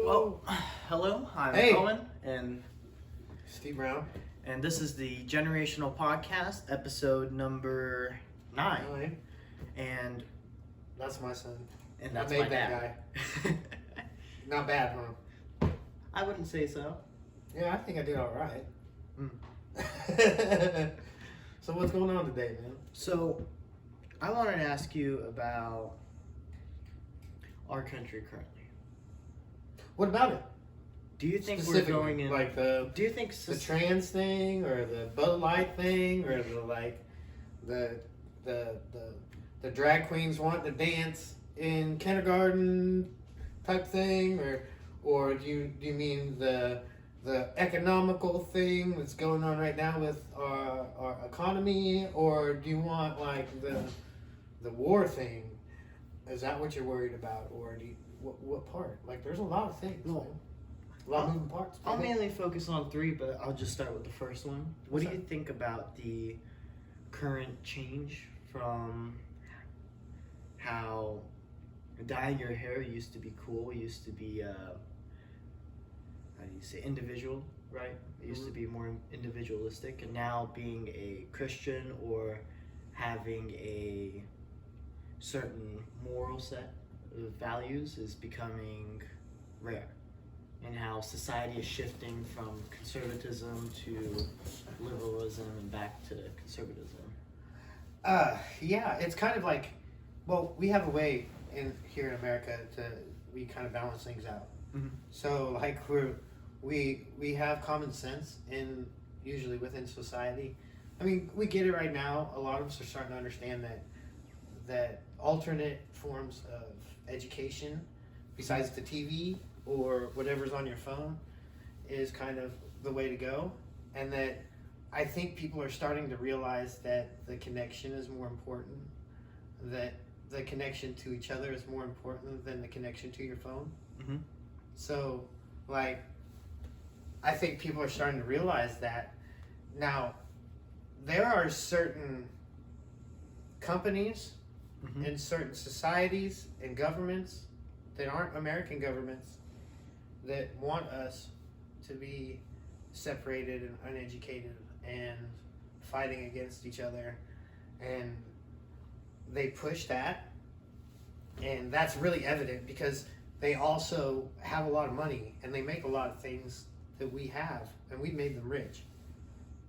Well, hello, I'm Hey. Owen, and Steve Brown. this is the Generational Podcast, episode number 9, Hi. and That's my son. that's I made my that dad. guy. Not bad, huh? I wouldn't say so. Yeah, I think I did all right. Mm. So what's going on today, man? So, I wanted to ask you about our country currently. What about it? Do you think we're Specifically, going in? like the Do you think trans thing, or the Bud Light thing, or the the drag queens want to dance in kindergarten type thing, or do you mean the economical thing that's going on right now with our economy, or do you want like the war thing? Is that what you're worried about, or do you, what part? Like, there's a lot of things. No. Man. A lot of moving parts. I'll mainly focus on 3, but I'll just start with the first one. What do you think about the current change from how dyeing your hair used to be cool, used to be, how do you say, individual, right? It used to be more individualistic, and now being a Christian or having a certain moral set of values is becoming rare, and how society is shifting from conservatism to liberalism and back to conservatism. Yeah, it's kind of like, well, we have a way here in America we kind of balance things out. Mhm. So like we have common sense usually within society. I mean, we get it right now. A lot of us are starting to understand that alternate forms of education besides the TV or whatever's on your phone is kind of the way to go, and that I think people are starting to realize that the connection is more important, that the connection to each other is more important than the connection to your phone. Mhm. So, like, I think people are starting to realize that. Now, there are certain companies Mhm. in certain societies and governments that aren't American governments that want us to be separated and uneducated and fighting against each other, and they push that, and that's really evident because they also have a lot of money and they make a lot of things that we have, and we made them rich,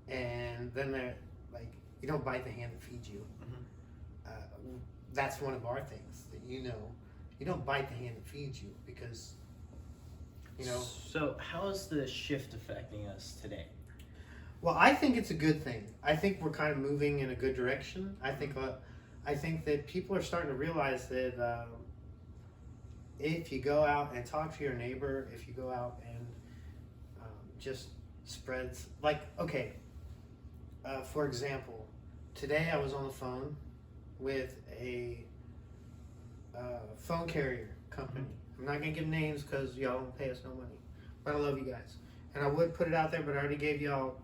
and then they're like, you don't bite the hand that feeds you. That's one of our things that you don't bite the hand that feeds you, because So how is the shift affecting us today? well, I think it's a good thing. I think we're kind of moving in a good direction. I think that people are starting to realize that if you go out and talk to your neighbor, if you go out and just spreads, like, okay, for example, today I was on the phone with a phone carrier company. I'm not gonna give names because y'all don't pay us no money, but I love you guys, and I would put it out there, but I already gave y'all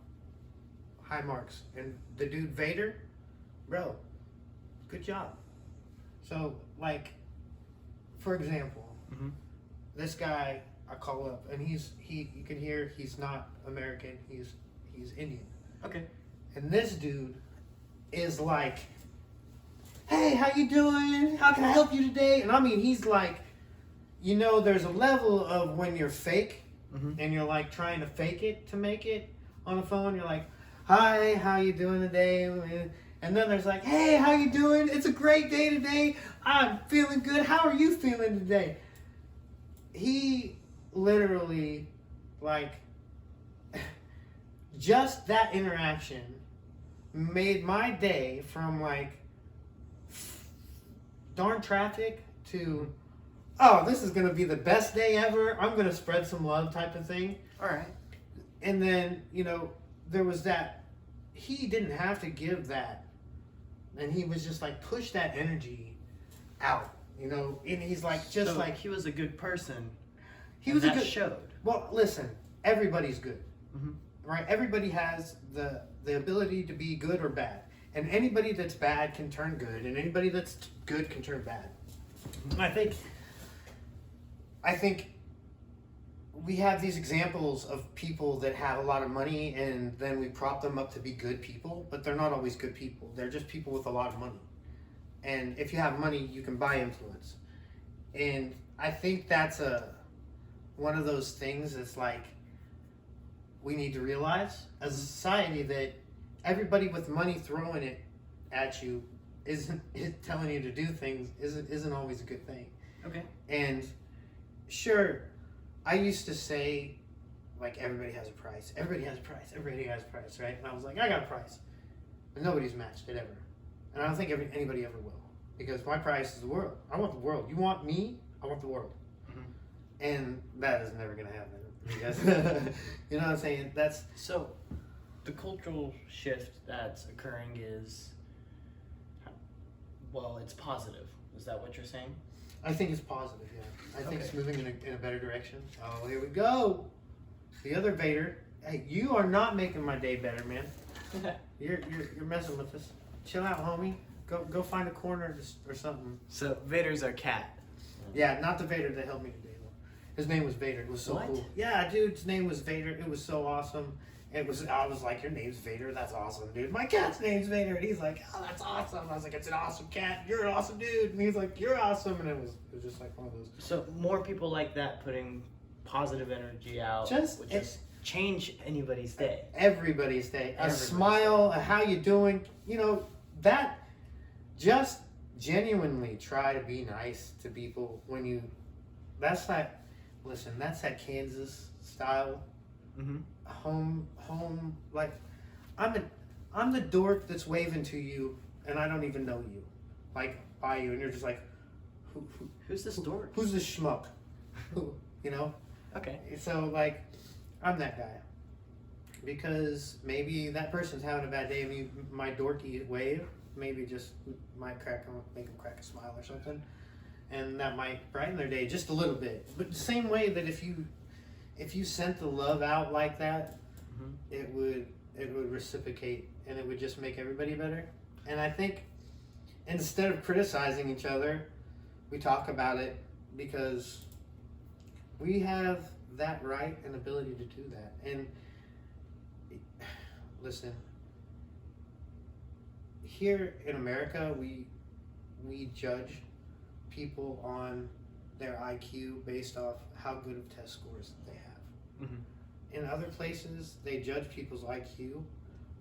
high marks. And the dude Vader, bro, good job. So, like, for example, Mhm. this guy I call up, and you can hear he's not American, he's Indian. Okay. And this dude is like, hey, how you doing? How can I help you today? And I mean, he's like, there's a level of when you're fake, Mhm. and you're like trying to fake it to make it on the phone. You're like, hi, how you doing today? And then there's like, hey, how you doing? It's a great day today. I'm feeling good. How are you feeling today? He literally, like, just that interaction made my day from like darn traffic to, oh, this is gonna be the best day ever, I'm gonna spread some love type of thing. All right. And then there was that, he didn't have to give that, and he was just like push that energy out, and he's like just So like he was a good person. he and was a that good. showed. Well, listen, everybody's good, Mhm. right? Everybody has the ability to be good or bad, and anybody that's bad can turn good, and anybody that's good can turn bad. And I think we have these examples of people that have a lot of money, and then we prop them up to be good people, but they're not always good people. They're just people with a lot of money. And if you have money, you can buy influence. And I think that's one of those things that's like we need to realize as a society that everybody with money throwing it at you isn't telling you to do things isn't always a good thing. Okay. And sure, I used to say, like, everybody has a price. Everybody has a price. Everybody has a price, right? And I was like, I got a price. But nobody's matched it ever. And I don't think anybody ever will. Because my price is the world. I want the world. You want me? I want the world. Mhm. And that is never going to happen. Because, you know what I'm saying? That's... So, the cultural shift that's occurring is, well, it's positive. Is that what you're saying? I think it's positive, yeah. I think Okay. it's moving in a better direction. Oh, here we go. The other Vader. Hey, you are not making my day better, man. You're messing with us. Chill out, homie. Go find a corner or something. So, Vader's our cat. Yeah, not the Vader that helped me today, though. His name was Vader. It was so What? cool. Yeah, dude's name was Vader. It was so awesome. I was like, your name's Vader? That's awesome, dude. My cat's name's Vader. And he's like, oh, that's awesome. I was like, it's an awesome cat. You're an awesome dude. And he's like, you're awesome. And it was just like one of those. So, more people like that putting positive energy out would just change anybody's day. Everybody's day. A Everybody's smile, a how you doing. You know, that just genuinely try to be nice to people when you, that's that Kansas style. Mm-hmm. Home, like, I'm the dork that's waving to you, and I don't even know you, like, by you, and you're just like, Who's this dork? who's this schmuck? Who, you know? Okay. So, like, I'm that guy. Because maybe that person's having a bad day, and my dorky wave, maybe just might make them crack a smile or something, and that might brighten their day just a little bit. But the same way that if you sent the love out like that, Mhm. it would reciprocate, and it would just make everybody better. And I think instead of criticizing each other, we talk about it because we have that right and ability to do that. And listen, here in America, we judge people on their IQ based off how good of test scores that they have. Mhm. In other places, they judge people's IQ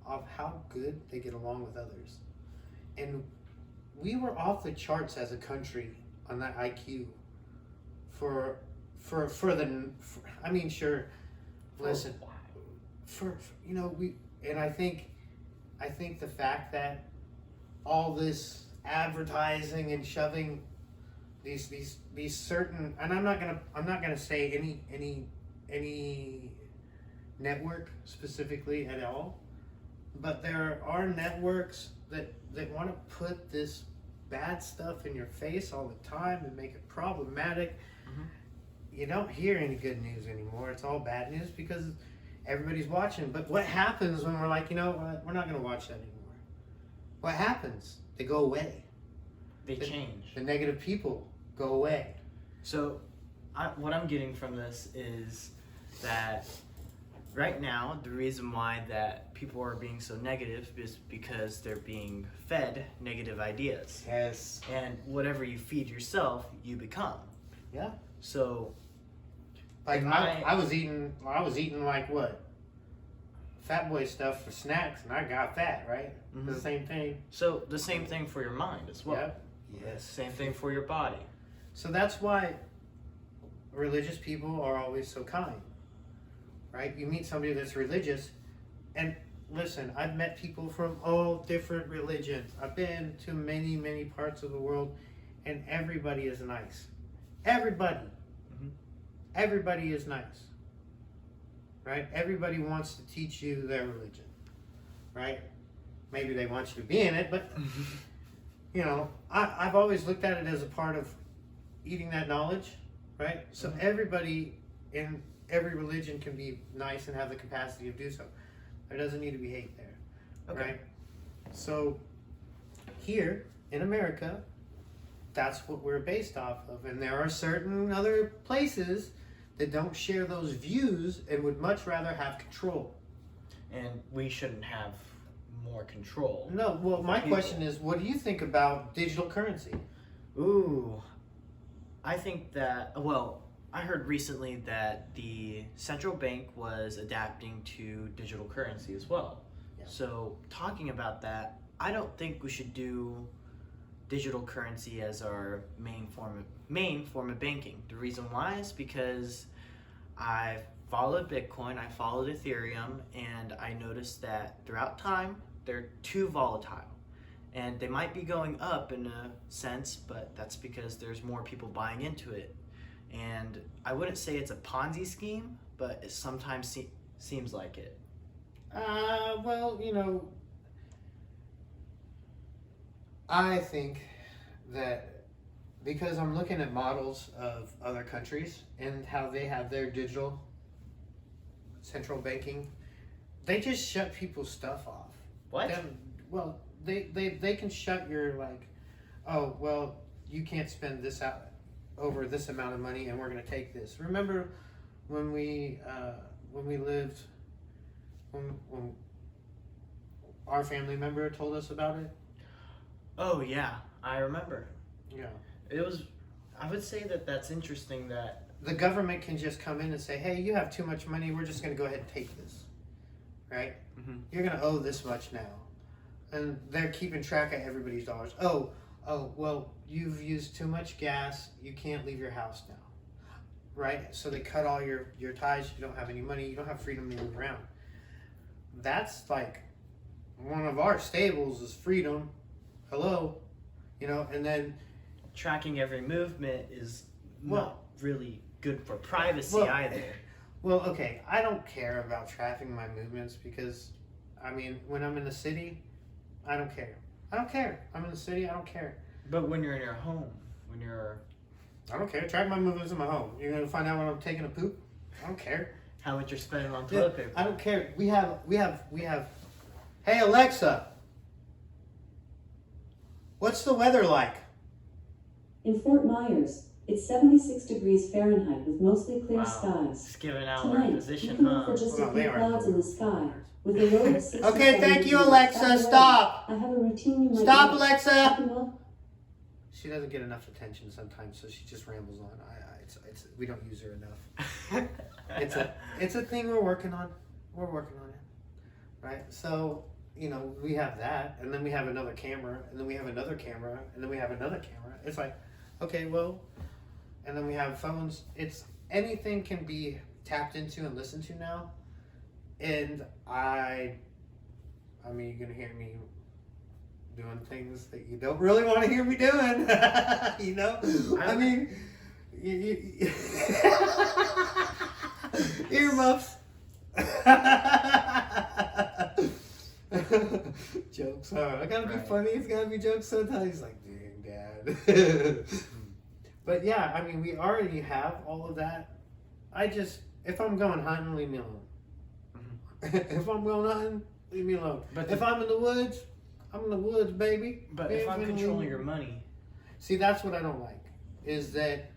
off how good they get along with others. And we were off the charts as a country on that IQ listen, and I think the fact that all this advertising and shoving these certain, and I'm not gonna say any network specifically at all, but there are networks that want to put this bad stuff in your face all the time and make it problematic. Mhm. You don't hear any good news anymore. It's all bad news because everybody's watching. But what happens when we're like, you know what, we're not going to watch that anymore? What happens? They go away. They change. The negative people go away. So, what I'm getting from this is that right now, the reason why that people are being so negative is because they're being fed negative ideas. Yes. And whatever you feed yourself, you become. Yeah. So, Like I was eating like what? Fat Boy stuff for snacks, and I got fat, right? Mhm. It's the same thing. so the same thing for your mind as well. Yeah. Yes. Same thing for your body. So that's why religious people are always so kind, right? You meet somebody that's religious, and listen, I've met people from all different religions. I've been to many, many parts of the world, and everybody is nice. Everybody. Mhm. Everybody is nice, right? Everybody wants to teach you their religion, right? Maybe they want you to be in it, but you know, I've always looked at it as a part of eating that knowledge, right? So Mhm. everybody in every religion can be nice and have the capacity to do so. There doesn't need to be hate there, Okay. right? So here in America, that's what we're based off of. And there are certain other places that don't share those views and would much rather have control. And we shouldn't have more control. No, well, my People. question is, what do you think about digital currency? Ooh, I think that, well, I heard recently that the central bank was adapting to digital currency as well. Yeah. So, talking about that, I don't think we should do digital currency as our main form of banking. The reason why is because I followed Bitcoin, I followed Ethereum, and I noticed that throughout time they're too volatile. And they might be going up in a sense, but that's because there's more people buying into it. And I wouldn't say it's a Ponzi scheme, but it sometimes seems like it. Well, you know, I think that because I'm looking at models of other countries and how they have their digital central banking, they just shut people's stuff off. What? Well, they can shut your, like, oh, well, you can't spend this out over this amount of money and we're going to take this. Remember when we lived, when our family member told us about it? Oh yeah, I remember. Yeah. It was, I would say that that's interesting that, The government can just come in and say, hey, you have too much money, we're just going to go ahead and take this. Right? Mhm. You're going to owe this much now. And they're keeping track of everybody's dollars. Oh, well, you've used too much gas, you can't leave your house now. Right? So they cut all your ties, you don't have any money, you don't have freedom to move around. That's like one of our staples is freedom. Hello? You know, and then tracking every movement is Well- not really good for privacy Well, either. well, okay, I don't care about tracking my movements because, I mean, when I'm in the city, I don't care. I don't care. I'm in the city, I don't care. But when you're in your home, when you're, I don't care. Track my movements in my home. You're gonna find out when I'm taking a poop. I don't care. how much you're spending on Yeah, toilet paper. I don't care. We have. Hey Alexa, what's the weather like? In Fort Myers, it's 76 degrees Fahrenheit with mostly clear Wow. skies. Just giving out our Tonight, you position, can look huh? for just Well, a they few are. clouds in the sky with a low of 67 Okay, thank you, degrees. Alexa. By the way, Stop. I have a routine you might Stop, know. Alexa. Happy milk? She doesn't get enough attention sometimes, so she just rambles on. It's we don't use her enough. It's a thing we're working on. We're working on it, right? So you know we have that, and then we have another camera, and then we have another camera, and then we have another camera. It's like, okay, well, and then we have phones. It's anything can be tapped into and listened to now, and I mean, you're gonna hear me doing things that you don't really want to hear me doing. You know, I mean, earmuffs. Jokes. I gotta be Right. funny. It's gotta be jokes sometimes. He's like, dang, Dad. But yeah, I mean, we already have all of that. If I'm going hunting, leave me alone. If I'm going hunting, leave me alone. But If I'm in the woods, I'm in the woods, baby. But if I'm Baby. controlling your money, See, that's what I don't like. Is that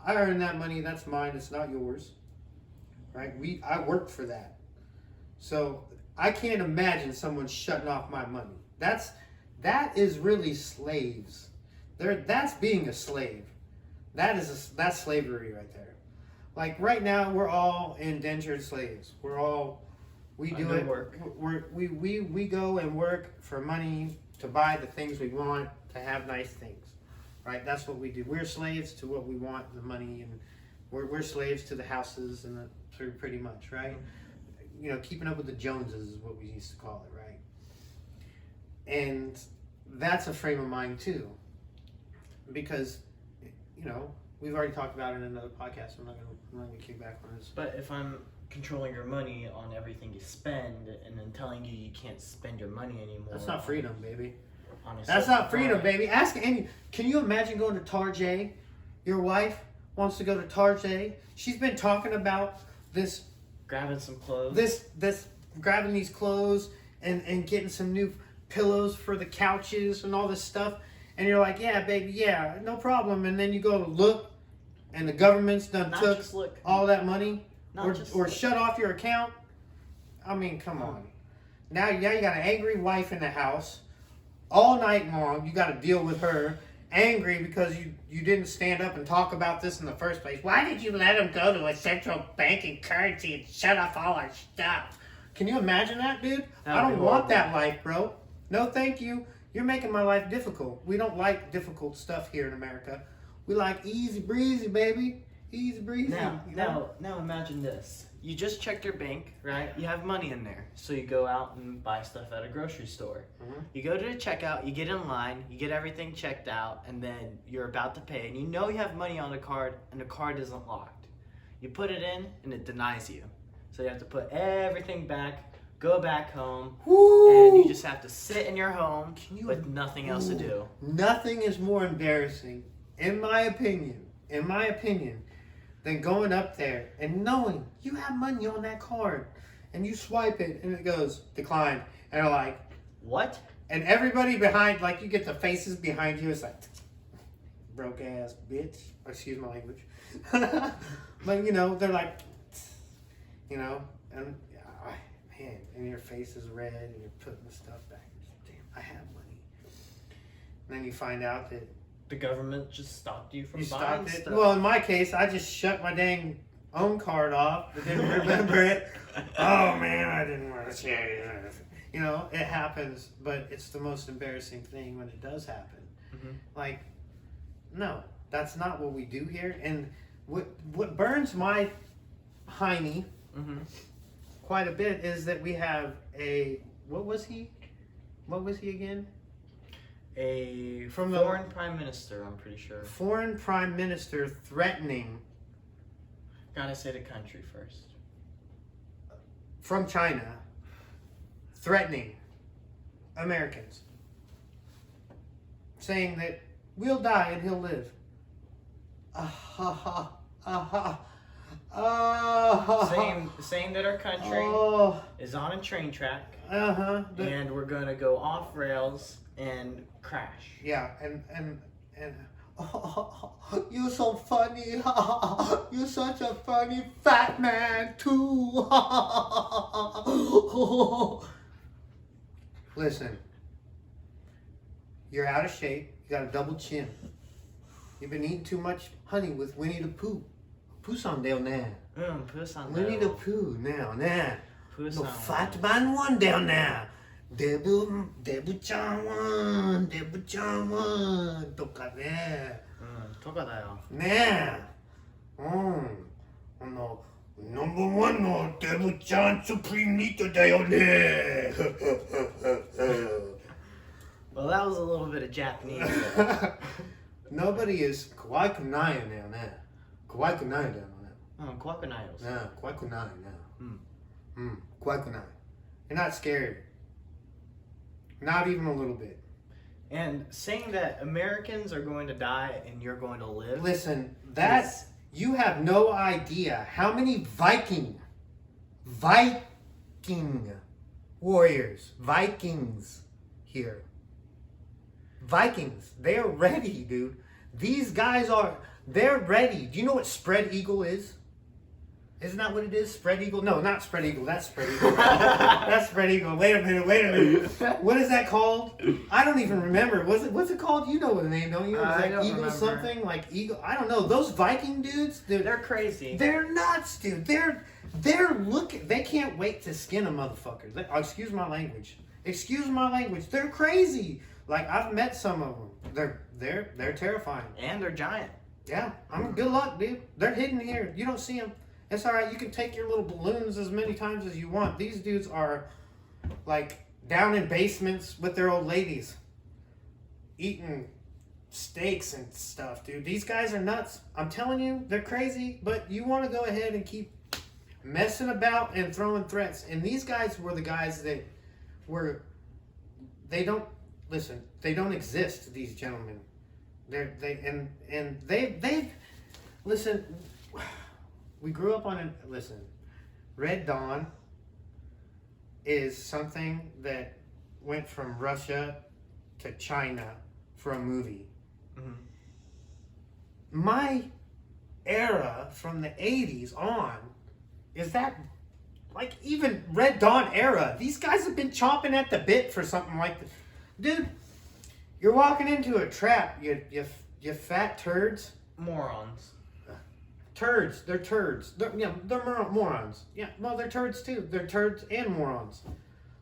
I earn that money, that's mine, it's not yours. Right? I work for that. So I can't imagine someone shutting off my money. That is really slaves. That's being a slave. That's slavery right there. Like right now we're all indentured slaves. We do Under it. work. We go and work for money to buy the things we want, to have nice things. Right? That's what we do. We're slaves to what we want, the money, and we're slaves to the houses and the pretty much, right? You know, keeping up with the Joneses is what we used to call it, right? And that's a frame of mind too. Because, you know, we've already talked about it in another podcast. I'm not gonna kick back on this. but if I'm controlling your money on everything you spend and then telling you you can't spend your money anymore. That's not freedom, baby. on a That's certain not freedom, product. baby. Ask any. Can you imagine going to Tarjay? Your wife wants to go to Tarjay. She's been talking about this Grabbing some clothes. this grabbing these clothes and getting some new pillows for the couches and all this stuff. And you're like, yeah, baby, yeah, no problem. And then you go to look and the government's done Not took just look. all that money Not just or look. shut off your account. I mean, come on. Now you got an angry wife in the house all night long. You got to deal with her angry because you didn't stand up and talk about this in the first place. Why did you let him go to a central banking currency and shut off all our stuff? Can you imagine that, dude? That I would don't be want horrible. that life, bro. No, thank you. You're making my life difficult. We don't like difficult stuff here in America. We like easy breezy, baby. Easy breezy. Now imagine this. You just checked your bank, right? You have money in there. So you go out and buy stuff at a grocery store. Mhm. You go to the checkout, you get in line, you get everything checked out, and then you're about to pay. And you know you have money on the card, and the card isn't locked. You put it in, and it denies you. So you have to put everything back, go back home, Woo! and you just have to sit in your home Can you- with nothing else to do. Nothing is more embarrassing, in my opinion, than going up there and knowing you have money on that card and you swipe it and it goes declined. And they're like, What? and everybody behind, like you get the faces behind you, it's like, broke ass bitch. Excuse my language. But you know, they're like, you know, and man, and your face is red and you're putting the stuff back. Damn, I have money. And then you find out that The government just stopped you from you buying stopped it. stuff. Well, in my case, I just shut my dang own card off. I didn't remember it. Oh man, I didn't want to share it. You know, it happens, but it's the most embarrassing thing when it does happen. Mhm. Like, no, that's not what we do here. And what burns my hiney Mhm. quite a bit is that we have a what was he again? A From the- foreign prime minister, I'm pretty sure. Foreign prime minister threatening Gotta say the country first. from China, threatening Americans, saying that we'll die and he'll live. Saying that our country Oh, is on a train track uh-huh. and we're gonna go off rails and crash. Yeah, and you're so funny. You're such a funny fat man too. Listen, you're out of shape. You got a double chin. You've been eating too much honey with Winnie the Pooh. Puss on down there. Puss on Winnie the Pooh now. Puss No on fat man one down there. Debu chan one. Toka there. とかだよ。 ねえ。ナンバーワンのデブちゃんスプリンニートだよね。 Well, that was a little bit of Japanese. Nobody is 可愛くないよね。可愛くないだよね。怖くないよ。ねえ、可愛くないね。うん。可愛くない。You're not scared. Not even a little bit. And saying that Americans are going to die and you're going to live. Listen, that's you have no idea how many Viking warriors, Vikings here. Vikings, they're ready, dude. These guys they're ready. Do you know what spread eagle is? Isn't that what it is? Spread eagle? No, not spread eagle. That's spread eagle. That's spread eagle. Wait a minute. What is that called? I don't even remember. What's it called? You know the name, don't you? It's I like don't eagle remember. something, like eagle. I don't know. Those Viking dudes, They're crazy. they're nuts, dude. They're looking. They can't wait to skin a motherfucker. Excuse my language. Excuse my language. They're crazy. Like I've met some of them. They're terrifying. And they're giant. Yeah, good luck, dude. They're hidden here. You don't see them. It's all right. You can take your little balloons as many times as you want. These dudes are like down in basements with their old ladies, eating steaks and stuff, dude. These guys are nuts. I'm telling you, they're crazy. But you want to go ahead and keep messing about and throwing threats. And these guys were the guys that were. They don't listen. They don't exist. These gentlemen. They've listen. We grew up on Red Dawn is something that went from Russia to China for a movie. Mhm. My era from the 80s on is that, like, even Red Dawn era, these guys have been chomping at the bit for something like this. Dude, you're walking into a trap, you fat turds. Morons. Turds, they're turds. They're morons. Yeah, well, they're turds too. They're turds and morons.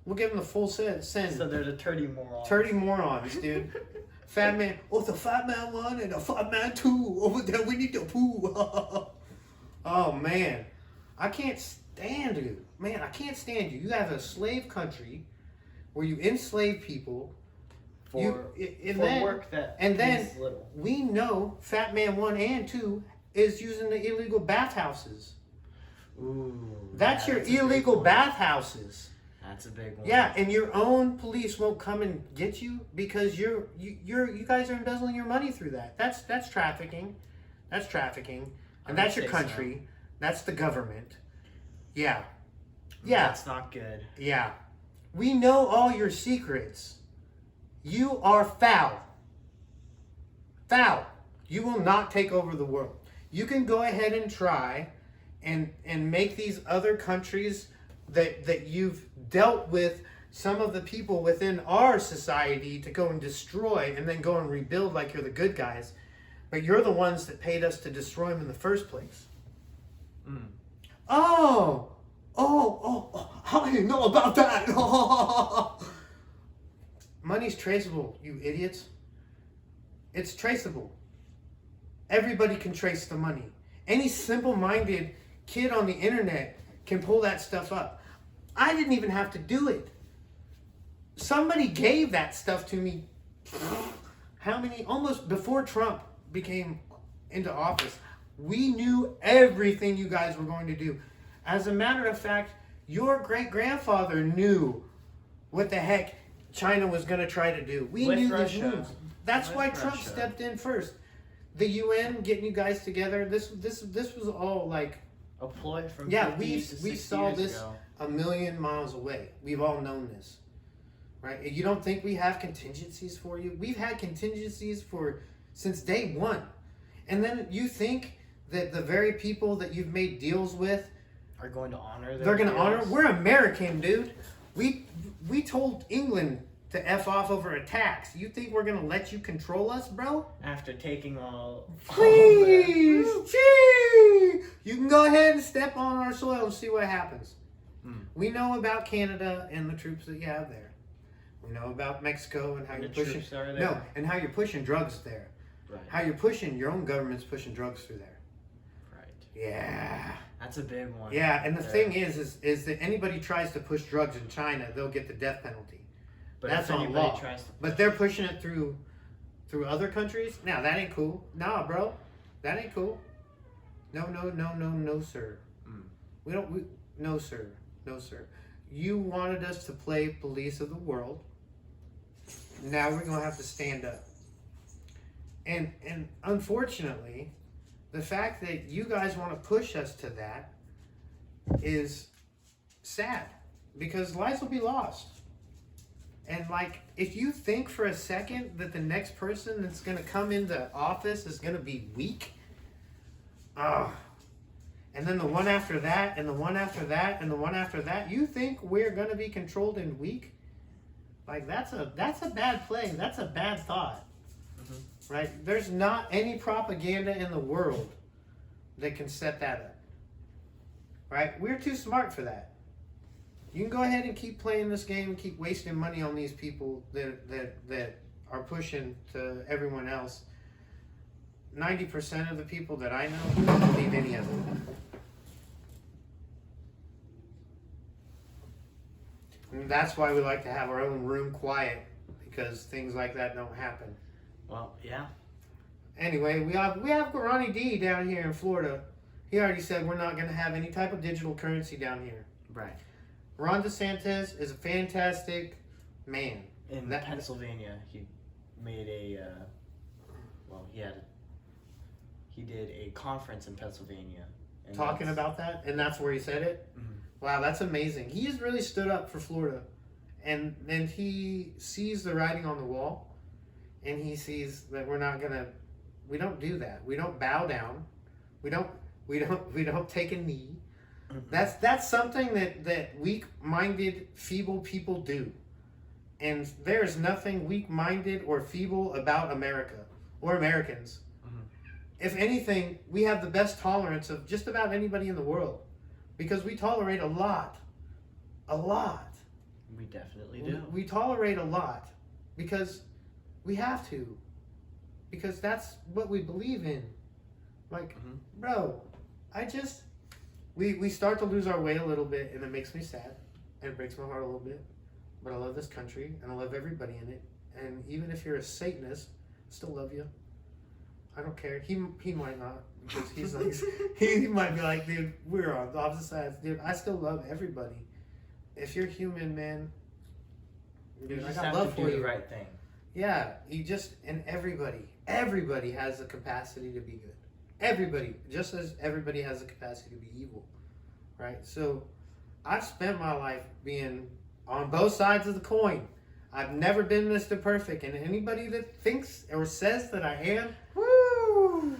We'll give them the full send. So they're the turdy morons. Turdy morons, dude. Fat man. Oh, it's a fat man 1 and a fat man 2. Over there, we need to poo. Oh, man. I can't stand you. Man, I can't stand you. You have a slave country where you enslave people. For work that and then means little. we know Fat Man 1 and 2 is using the illegal bathhouses. Ooh. That's your a big illegal one. bathhouses. That's a big one. Yeah, and your own police won't come and get you because you guys are embezzling your money through that. That's trafficking. That's trafficking. And I would that's your say country. so. That's the government. Yeah. Yeah. That's not good. Yeah. We know all your secrets. You are foul. Foul. You will not take over the world. You can go ahead and try and make these other countries that you've dealt with some of the people within our society to go and destroy and then go and rebuild like you're the good guys. But you're the ones that paid us to destroy them in the first place. Mm. Oh, I didn't know about that. Money's traceable, you idiots. It's traceable. Everybody can trace the money. Any simple-minded kid on the internet can pull that stuff up. I didn't even have to do it. Somebody gave that stuff to me. How many? Almost before Trump became into office. We knew everything you guys were going to do. As a matter of fact, your great-grandfather knew what the heck China was going to try to do. We With knew Russia. these moves. That's With why Trump Russia. stepped in first. The UN getting you guys together. This was all like, A ploy from yeah, 50 we to 60 saw years this ago. a million miles away. We've all known this, right? You don't think we have contingencies for you? We've had contingencies since day one. And then you think that the very people that you've made deals with, Are going to honor their they're going to honor. deals. We're American, dude. We told England to F off over a tax. You think we're going to let you control us, bro? After taking all Please, gee, you can go ahead and step on our soil and see what happens. We know about Canada and the troops that you have there. We know about Mexico and how And you're the pushing. troops are there. No, and how you're pushing drugs there. Right. How you're pushing your own government's pushing drugs through there. Right. Yeah. That's a big one. Yeah, and the there. thing is that anybody tries to push drugs in China, they'll get the death penalty. But that's if on anybody law. tries to, But they're pushing it through other countries. Now that ain't cool. Nah, bro, that ain't cool. No, sir. No, sir. You wanted us to play police of the world. Now we're gonna have to stand up. And unfortunately, the fact that you guys want to push us to that is sad because lives will be lost. And like, if you think for a second that the next person that's going to come into office is going to be weak, and then the one after that, and the one after that, and the one after that, you think we're going to be controlled and weak? Like, that's a bad play. That's a bad thought. Right? There's not any propaganda in the world that can set that up. Right? We're too smart for that. You can go ahead and keep playing this game and keep wasting money on these people that are pushing to everyone else. 90% of the people that I know don't believe any of it. And that's why we like to have our own room quiet, because things like that don't happen. well, yeah. Anyway, we have Ronnie D down here in Florida. He already said we're not going to have any type of digital currency down here. Right. Ron DeSantis is a fantastic man. In That- Pennsylvania, he made he did a conference in Pennsylvania. And Talking that's- about that, and that's where he said it. Mhm. Wow, that's amazing. He has really stood up for Florida, and he sees the writing on the wall, and he sees that we don't do that. We don't bow down. We don't take a knee. That's something that weak-minded, feeble people do. And there's nothing weak-minded or feeble about America or Americans. If anything, we have the best tolerance of just about anybody in the world because we tolerate a lot. A lot. We definitely do. We tolerate a lot because we have to. Because that's what we believe in. Like, bro, we start to lose our way a little bit and it makes me sad and it breaks my heart a little bit. But I love this country and I love everybody in it. And even if you're a Satanist, I still love you. I don't care. He might not because he's like he might be like, dude, we're on the opposite sides. Dude, I still love everybody. If you're human, man, dude, You I just got have love to for do you. the right thing. Yeah, everybody has the capacity to be good. Everybody, just as everybody has the capacity to be evil, right? So, I've spent my life being on both sides of the coin. I've never been Mr. Perfect, and anybody that thinks or says that I am, woo,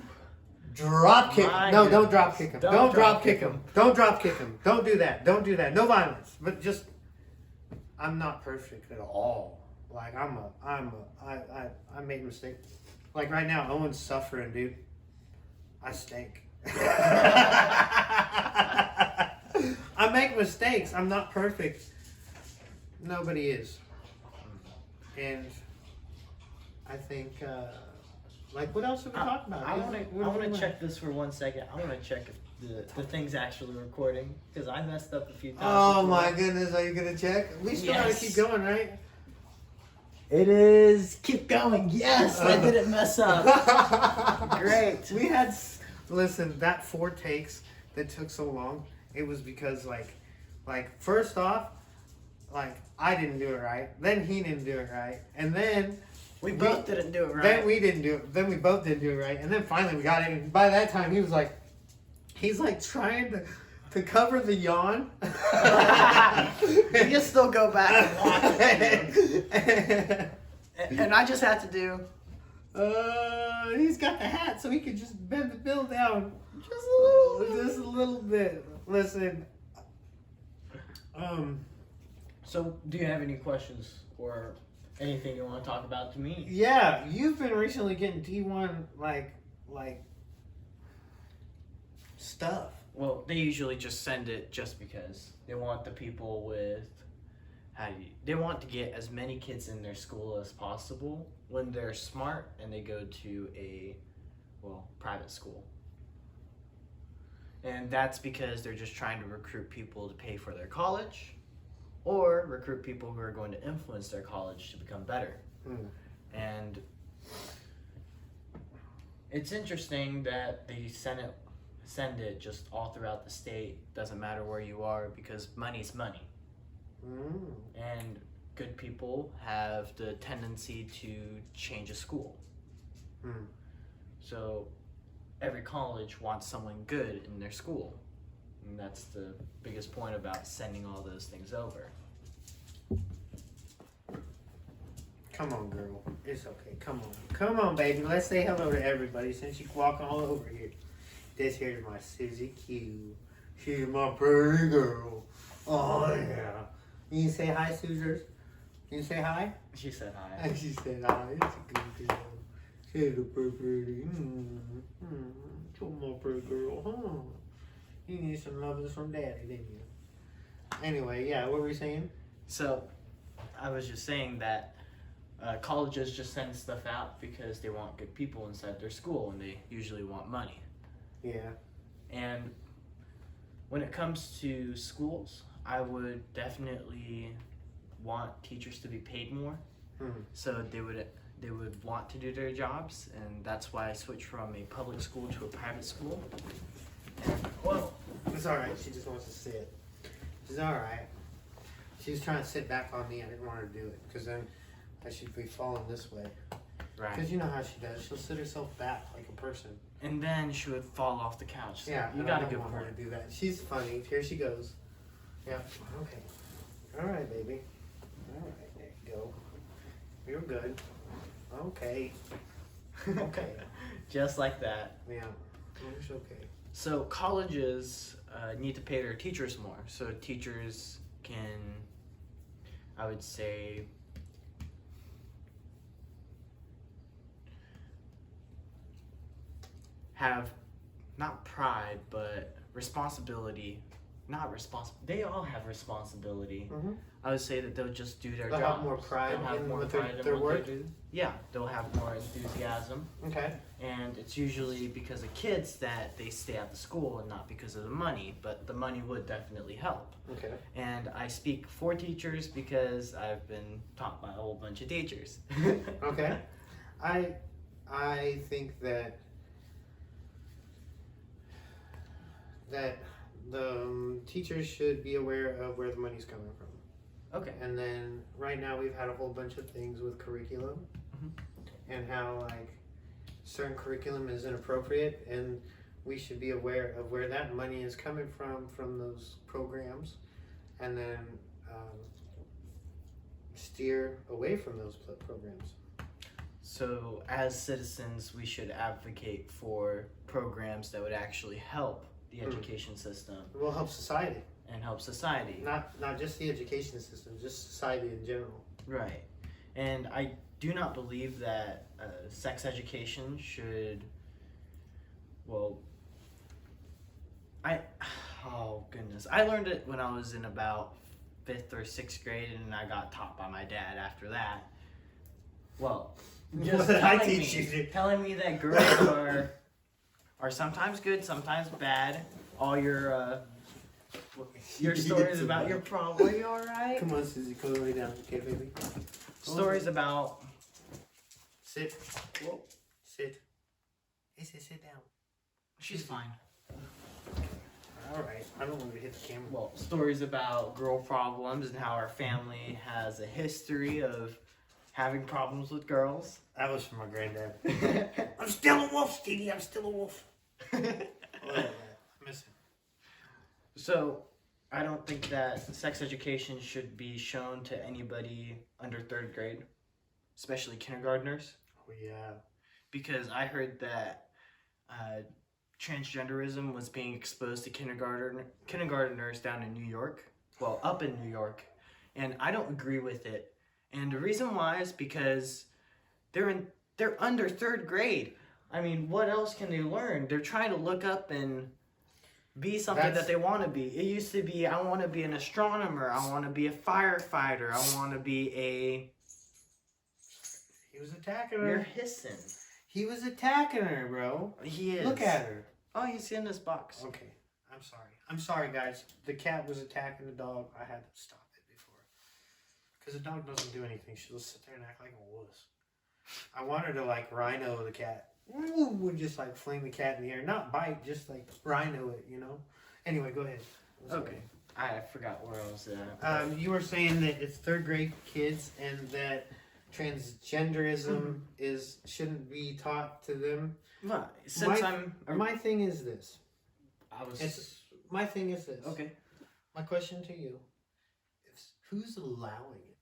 drop kick. My No, goodness. don't drop kick him. Don't drop kick him. Don't drop kick him. Don't do that. Don't do that. No violence. But just, I'm not perfect at all. Like I made mistakes. Like right now, Owen's suffering, dude. I stink. I make mistakes. I'm not perfect. Nobody is. And I think, like, what else have we talked about? I want to check this for 1 second. I want to check if the thing's actually recording because I messed up a few times. Oh before. my goodness, are you gonna check? We still gotta Yes. keep going, right? It is. Keep going. Yes, I didn't mess up. Great. We had, listen, that 4 takes that took so long, it was because like first off, like I didn't do it right, then he didn't do it right, and then We both didn't do it right. then we didn't do it, then we both didn't do it right, and then finally we got it, and by that time he's like trying to cover the yawn. You can still go back and watch it. And I just had to do He's got the hat, so he could just bend the bill down just a little bit. Listen, So, do you have any questions or anything you want to talk about to me? yeah, you've been recently getting D1 like stuff. Well, they usually just send it just because they want the people with they want to get as many kids in their school as possible when they're smart and they go to a private school. And that's because they're just trying to recruit people to pay for their college or recruit people who are going to influence their college to become better. And it's interesting that they send it just all throughout the state. Doesn't matter where you are because money's money. And good people have the tendency to change a school. So every college wants someone good in their school. And that's the biggest point about sending all those things over. Come on, girl. It's okay. Come on, baby. Let's say hello to everybody since you walk all over here. This here's my Susie Q. She's my pretty girl. Oh, yeah. You say hi, Susan? You say hi? She said hi. And she said hi. It's a good girl. She's a pretty. So my pretty girl, huh? You need some loving from daddy, didn't you? Anyway, yeah, what were we saying? So I was just saying that colleges just send stuff out because they want good people inside their school and they usually want money. Yeah. And when it comes to schools, I would definitely want teachers to be paid more, so they would want to do their jobs, and that's why I switched from a public school to a private school. And, well, It's alright, she just wants to sit. She's alright. She was trying to sit back on me, I didn't want her to do it, because then I should be falling this way. right. Because you know how she does, she'll sit herself back like a person. And then she would fall off the couch. So Yeah, you and got I a don't good want her point. to do that. She's funny, here she goes. Yeah, okay. Alright, baby. Alright, there you go. You're good. Okay. Okay. Just like that. Yeah, it's okay. So colleges need to pay their teachers more, so teachers can, I would say, have not pride but responsibility. Not responsible. They all have responsibility. Mhm. I would say that they'll just do their They'll job. have more pride They'll have in more what pride in their what work. they do. Yeah, they'll have more enthusiasm, Okay. and it's usually because of kids that they stay at the school and not because of the money. But the money would definitely help. Okay. And I speak for teachers because I've been taught by a whole bunch of teachers. Okay. I think that the teachers should be aware of where the money's coming from. Okay. And then right now we've had a whole bunch of things with curriculum and how like certain curriculum is inappropriate, and we should be aware of where that money is coming from those programs, and then steer away from those programs. So, as citizens, we should advocate for programs that would actually help the education system It will help society, and help society. not just the education system, just society in general. Right. And I do not believe that sex education should, well, oh goodness. I learned it when I was in about 5th or 6th grade, and I got taught by my dad after that. Well, just What did I telling teach me, you? telling me that girls are sometimes good, sometimes bad. All your stories about your problem. Are you alright? Come on, Susie, go lay down, okay, baby? Stories about. Sit. Whoa. Sit. He said sit down. She's fine. Alright, I don't want to hit the camera. Well, stories about girl problems and how our family has a history of having problems with girls. That was from my granddad. I'm still a wolf, Stevie, I'm still a wolf. I love that. I miss him. So, I don't think that sex education should be shown to anybody under 3rd grade, especially kindergartners, Oh, yeah. because I heard that transgenderism was being exposed to kindergartners down in New York, well, up in New York, and I don't agree with it. And the reason why is because they're under 3rd grade. I mean, what else can they learn? They're trying to look up and be something that they want to be. It used to be, I want to be an astronomer. I want to be a firefighter. I want to be a... He was attacking You're her. hissing. He was attacking her, bro. He is. Look at her. Oh, he's in this box. Okay, I'm sorry. I'm sorry, guys. The cat was attacking the dog. I had to stop it before. Because the dog doesn't do anything. She'll sit there and act like a wuss. I want her to, like, rhino the cat. Would just, like, fling the cat in the air. Not bite, just, like, rhino it, you know? Anyway, go ahead. I'm sorry. Okay. I forgot where I was at. You were saying that it's 3rd grade kids and that transgenderism shouldn't be taught to them. Well, since My thing is this. My thing is this. Okay. My question to you is, who's allowing it?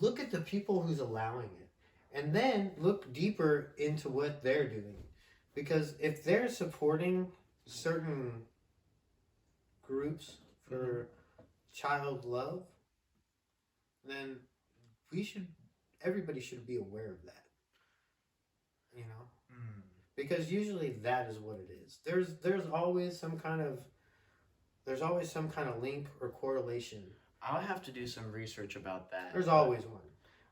Look at the people who's allowing it, and then look deeper into what they're doing. Because if they're supporting certain groups for child love, then everybody should be aware of that. You know? Because usually that is what it is. There's always some kind of link or correlation. I'll have to do some research about that. There's always one.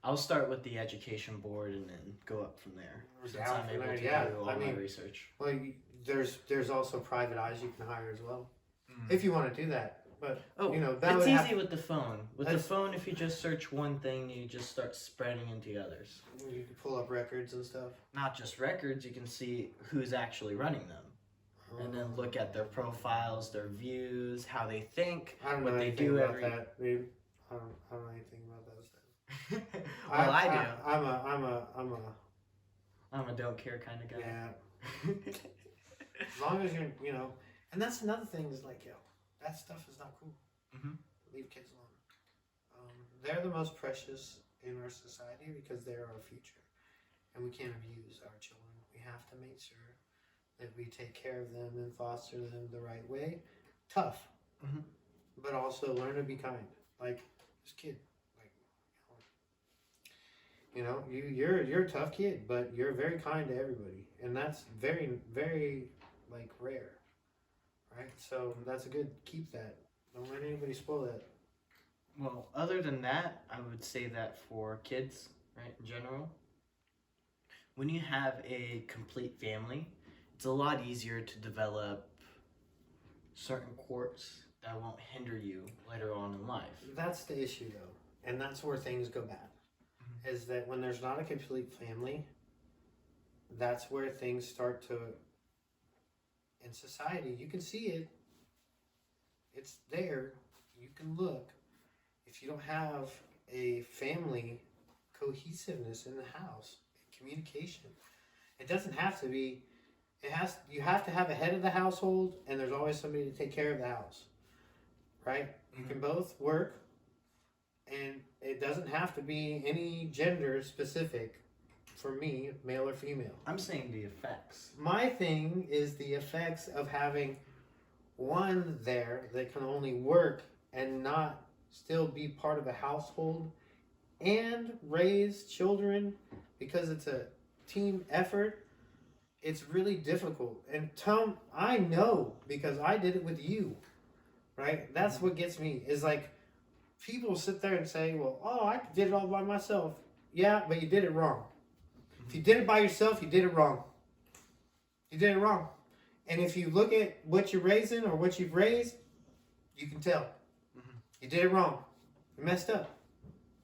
I'll start with the education board and then go up from there. Since Down I'm from able there, to yeah. do all I my mean, research. Well, there's also private eyes you can hire as well, if you want to do that. But Oh, you know that it's would easy with the phone. With the That's- phone, if you just search one thing, you just start spreading into others. you can pull up records and stuff. Not just records, you can see who's actually running them. And then look at their profiles, their views, how they think, I don't what know they anything do about every... that, dude. I don't know anything about that stuff. Well, I do. I'm I'm a don't care kind of guy. yeah. As long as you know, and that's another thing is like, yo, that stuff is not cool. Mhm. Leave kids alone. They're the most precious in our society because they're our future, and we can't abuse our children. We have to make sure that we take care of them and foster them the right way. Tough, Mhm. but also learn to be kind. Like this kid, like you're a tough kid, but you're very kind to everybody, and that's very like rare, right? So that's a good keep that. Don't let anybody spoil that. Well, other than that, I would say that for kids, right, in general, when you have a complete family, it's a lot easier to develop certain quirks that won't hinder you later on in life. That's the issue though, and that's where things go bad. Is that when there's not a complete family, that's where things start to. In society, you can see it. It's there. You can look. If you don't have a family cohesiveness in the house, communication, it doesn't have to be. You have to have a head of the household, and there's always somebody to take care of the house, right? You can both work, and it doesn't have to be any gender specific for me, male or female. I'm saying the effects. My thing is the effects of having one there that can only work and not still be part of a household and raise children, because it's a team effort. It's really difficult. And Tom, I know because I did it with you, right? That's what gets me is like people sit there and say, well, oh, I did it all by myself. Yeah, but you did it wrong. If you did it by yourself, you did it wrong. You did it wrong. And if you look at what you're raising or what you've raised, you can tell. You did it wrong. You messed up.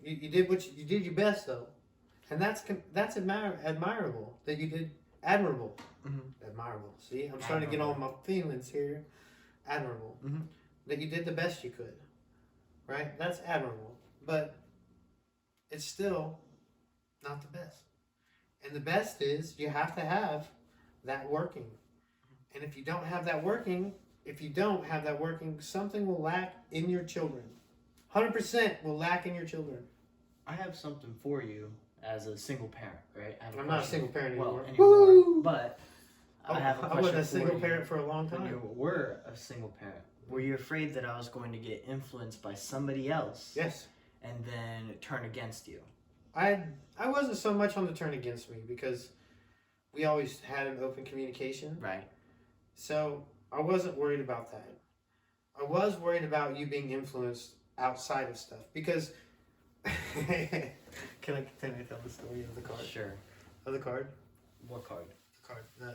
You did your best though. And that's admirable that you did. Admirable. Admirable. See, I'm starting to get all my feelings here. Admirable. That you did the best you could. Right? That's admirable. But it's still not the best. And the best is you have to have that working. And if you don't have that working, something will lack in your children. 100% will lack in your children. I have something for you as a single parent, right? I'm not a single parent anymore. Well, but I have a question. I wasn't a single parent for a long When time. you were a single parent, were you afraid that I was going to get influenced by somebody else? Yes. And then turn against you? I wasn't so much on the turn against me because we always had an open communication. Right. So I wasn't worried about that. I was worried about you being influenced outside of stuff because. Can I continue to tell the story of the card? Sure. Of the card? What card? The card. Sorry,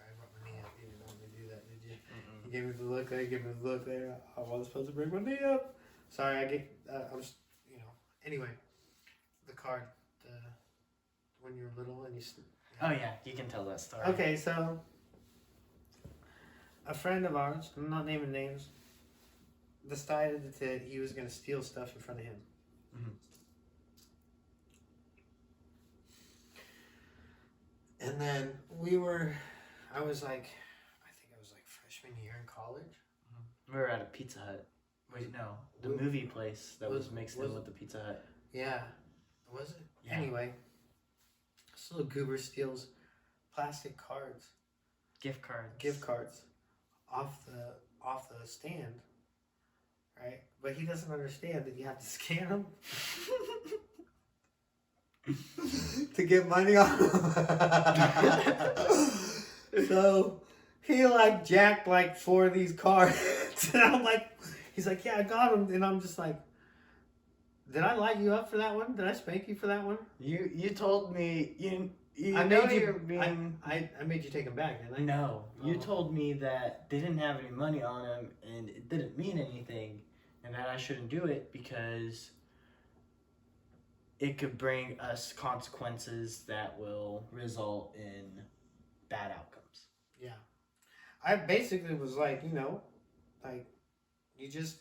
I brought my knee up. You didn't want me to do that, did you? You gave me the look there. Give me the look there. I wasn't supposed to bring my knee up. Sorry, I'm just, Anyway, the card. When you were little and you. Oh yeah, you can tell that story. Okay, so a friend of ours, I'm not naming names, decided that he was going to steal stuff in front of him. And then I was like freshman year in college. We were at a Pizza Hut. Wait, no, the movie place that was mixed in with the Pizza Hut. Yeah, was it? Yeah. Anyway, this little goober steals plastic cards, gift cards, off the stand, right? But he doesn't understand that you have to scan them to get money off. So he jacked 4 of these cards, and I'm like, he's like, yeah, I got them, and I'm just like, did I light you up for that one? Did I spank you for that one? You told me I know made you're you. being. I made you take them back, didn't I? No, you Oh. told me that they didn't have any money on them and it didn't mean anything, and that I shouldn't do it because it could bring us consequences that will result in bad outcomes. Yeah. I basically was like, you just,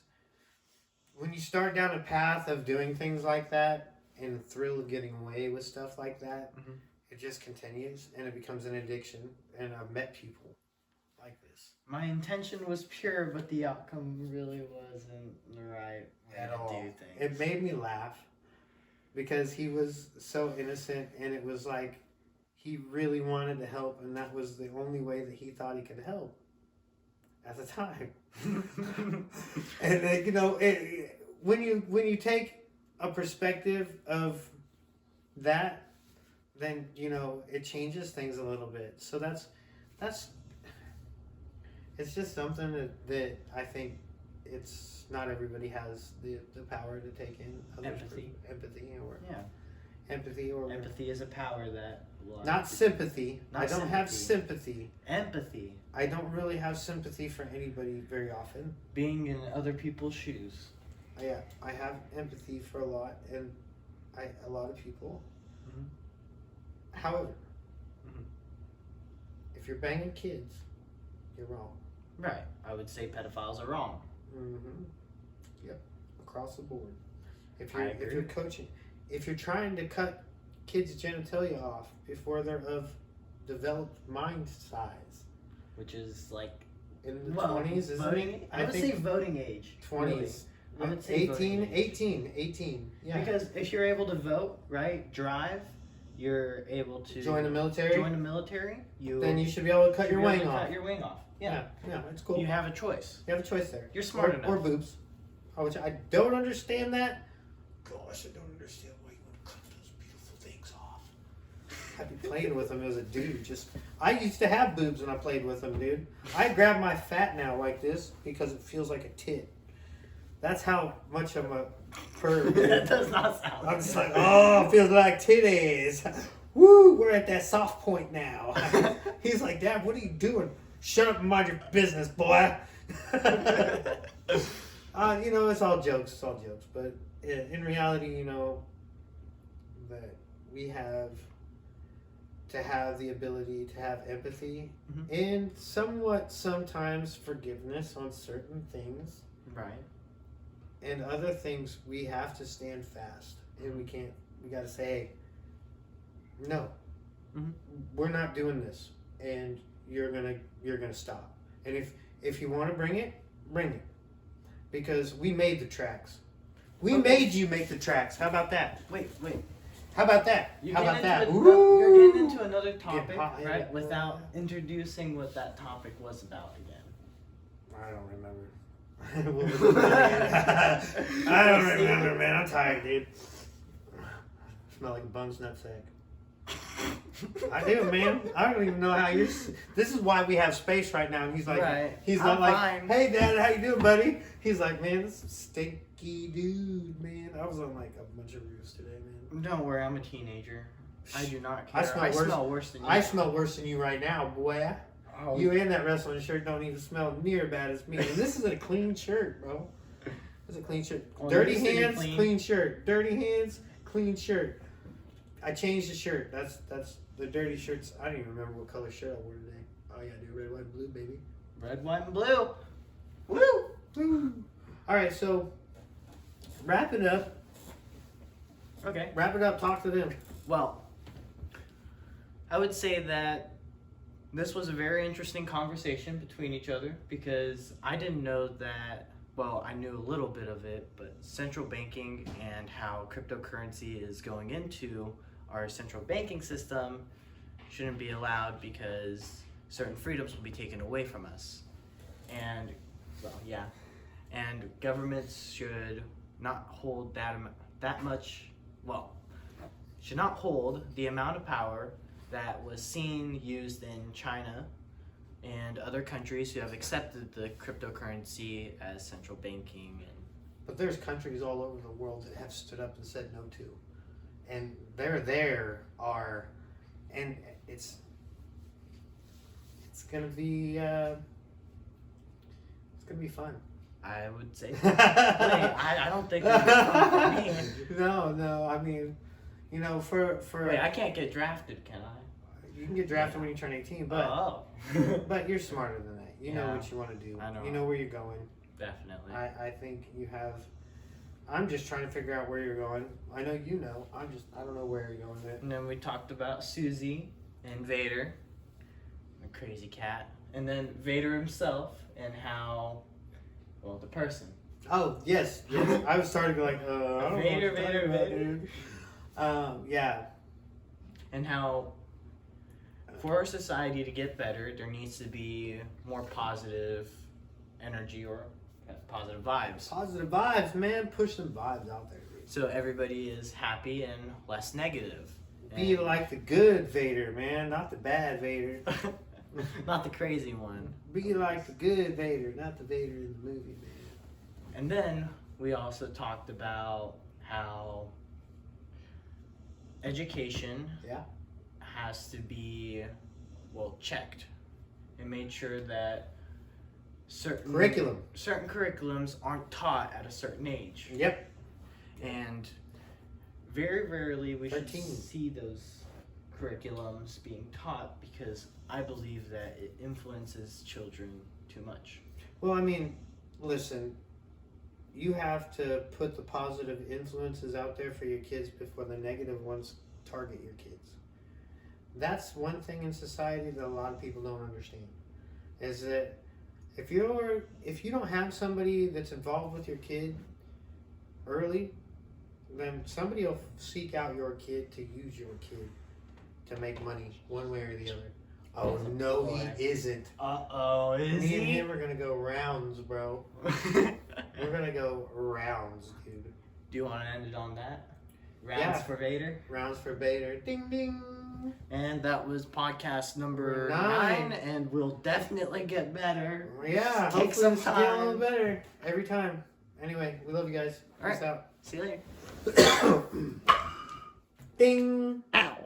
when you start down a path of doing things like that and the thrill of getting away with stuff like that, it just continues and it becomes an addiction. And I've met people like this. My intention was pure, but the outcome really wasn't the right way At to all. do things. It made me laugh because he was so innocent, and it was like he really wanted to help, and that was the only way that he thought he could help at the time. And you know, when you take a perspective of that, then you know it changes things a little bit. So that's it's just something that I think it's not everybody has the power to take in others' empathy or Empathy is a power that not sympathy. Not I don't have sympathy. sympathy. Empathy. I don't really have sympathy for anybody very often. Being in other people's shoes. Yeah, I have empathy for a lot of people. Mhm. However, Mhm. if you're banging kids, you're wrong. Right. I would say pedophiles are wrong. Mm-hmm. Yep, across the board. If I you're agree. coaching, if you're trying to cut kids' genitalia off before they're of developed mind size, Which is like in the 20s, isn't voting. it? I would say voting age. 20s. I would say 18, voting age. 18. Yeah. Because if you're able to vote, right, drive, you're able to Join the military. Join the military. Then you should be able to cut should your be able wing to off. Cut your wing off. Yeah. Yeah, it's cool. You have a choice. You have a choice there. You're smart or, enough. Or boobs. I don't understand that. Gosh, I don't understand why you want to cut those beautiful things off. I'd be playing with them as a dude. I used to have boobs when I played with them, dude. I grab my fat now like this because it feels like a tit. That's how much I'm a perv. That does not sound. I'm just like, oh, it feels like titties. Woo, we're at that soft point now. He's like, Dad, what are you doing? Shut up and mind your business, boy. You know, it's all jokes. But in reality, you know, that we have to have the ability to have empathy and somewhat sometimes forgiveness on certain things. Right. And other things, we have to stand fast. And we got to say, hey, no, we're not doing this. And you're gonna stop. And if you want to bring it, because we made the tracks. We made you make the tracks. How about that? Wait. How about that? You're How getting about that? You're getting into another topic, hot, right? yeah. Without introducing what that topic was about again. I don't remember. I don't remember, man. I'm tired, dude. Smell like a bum's nutsack. I do, man. I don't even know how you're. This is why we have space right now. And he's like, Right. he's I'm not like, fine. hey, Dad, how you doing, buddy? He's like, man, this is stinky dude, man. I was on like a bunch of roofs today, man. Don't worry, I'm a teenager. I do not care. I smell worse. worse than you. I smell worse than you right now, boy. Oh, You and that wrestling shirt don't even smell near bad as me. And this is a clean shirt, bro. It's a clean shirt. Oh, Dirty this isn't hands, clean. clean shirt. Dirty hands, clean shirt. I changed the shirt. That's the dirty shirts. I don't even remember what color shirt I wore today. Oh yeah, dude, red, white, and blue, baby. Red, white, and blue. Woo! Woo! All right, so wrap it up. Okay. Wrap it up. Talk to them. Well, I would say that this was a very interesting conversation between each other because I didn't know that, well, I knew a little bit of it, but central banking and how cryptocurrency is going into our central banking system shouldn't be allowed because certain freedoms will be taken away from us. And, well, yeah. And governments should not hold that much, well, should not hold the amount of power that was seen used in China and other countries who have accepted the cryptocurrency as central banking. But there's countries all over the world that have stood up and said no to, and there are, and it's gonna be fun. I would say. Wait, I don't think it would be fun for me. No, I mean, you know, for Wait, I can't get drafted, can I? you can get drafted when you turn 18, but Oh. but you're smarter than that. You know Yeah. what you want to do. I know. You know where you're going. Definitely. I think you have. I'm just trying to figure out where you're going. I know you know. I don't know where you're going with. And then we talked about Susie and Vader, the crazy cat, and then Vader himself and how, well, the person. Oh yes. I was starting to be like, I don't know what Vader, you're talking Vader, about, Vader. dude. Yeah. And how for our society to get better, there needs to be more positive energy or positive vibes. Positive vibes, man. Push some vibes out there, dude. So everybody is happy and less negative. Be And- like the good Vader, man, not the bad Vader. Not the crazy one. Be like the good Vader, not the Vader in the movie, man. And then we also talked about how education Yeah. has to be, well, checked and made sure that certain curriculums aren't taught at a certain age. Yep. And very rarely we should 13. see those curriculums being taught because I believe that it influences children too much. Well, I mean, listen, you have to put the positive influences out there for your kids before the negative ones target your kids. That's one thing in society that a lot of people don't understand. Is that if you don't have somebody that's involved with your kid early, then somebody will seek out your kid to use your kid to make money one way or the other. Oh no, he isn't. Uh-oh, is Me and he? him are gonna go rounds, bro. Do We're gonna go rounds, dude. you want to end it on that? Rounds Yeah. for Vader? Rounds for Vader. Ding ding. And that was podcast number 9. 9, and we'll definitely get better. Yeah, Take hopefully some it's getting a little time. better every time. Anyway, we love you guys. All Peace See you later. out. Ding. Ow.